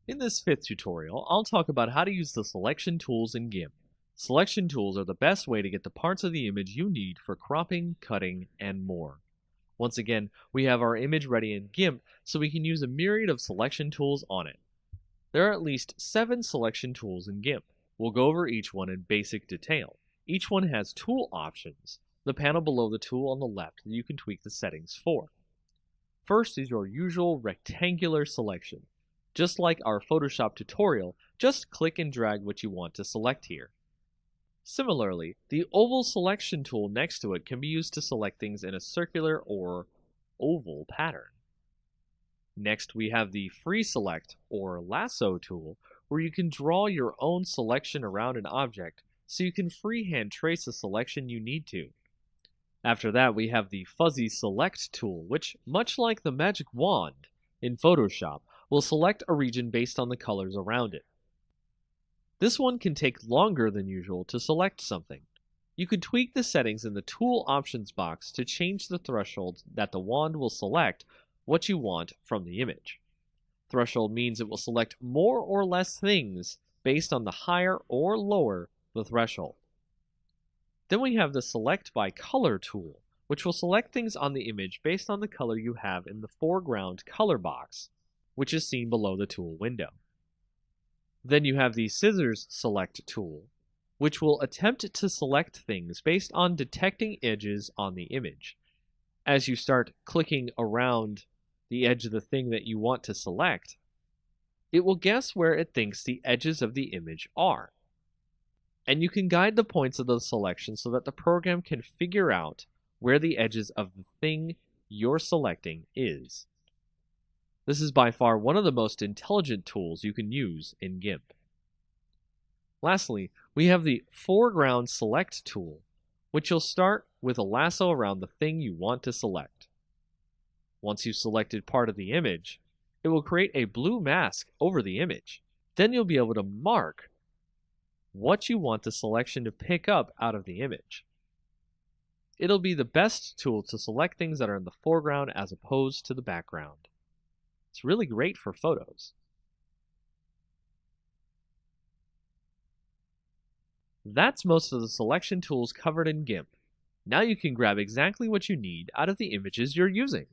In this fifth tutorial, I'll talk about how to use the selection tools in Gimp. Selection tools are the best way to get the parts of the image you need for cropping, cutting, and more. Once again, we have our image ready in Gimp, so we can use a myriad of selection tools on it. There are at least 7 selection tools in Gimp. We'll go over each one in basic detail. Each one has tool options, the panel below the tool on the left that you can tweak the settings for. First is your usual rectangular selection. Just like our Photoshop tutorial, just click and drag what you want to select here. Similarly, the oval selection tool next to it can be used to select things in a circular or oval pattern. Next, we have the free select or lasso tool, where you can draw your own selection around an object so you can freehand trace a selection you need to. After that, we have the fuzzy select tool, which, much like the magic wand in Photoshop, will select a region based on the colors around it. This one can take longer than usual to select something. You can tweak the settings in the Tool Options box to change the threshold that the wand will select what you want from the image. Threshold means it will select more or less things based on the higher or lower the threshold. Then we have the Select by Color tool, which will select things on the image based on the color you have in the foreground color box, which is seen below the tool window. Then you have the Scissors Select tool, which will attempt to select things based on detecting edges on the image. As you start clicking around the edge of the thing that you want to select, it will guess where it thinks the edges of the image are. And you can guide the points of the selection so that the program can figure out where the edges of the thing you're selecting is. This is by far one of the most intelligent tools you can use in Gimp. Lastly, we have the Foreground Select tool, which will start with a lasso around the thing you want to select. Once you've selected part of the image, it will create a blue mask over the image. Then you'll be able to mark what you want the selection to pick up out of the image. It'll be the best tool to select things that are in the foreground as opposed to the background. It's really great for photos. That's most of the selection tools covered in Gimp. Now you can grab exactly what you need out of the images you're using.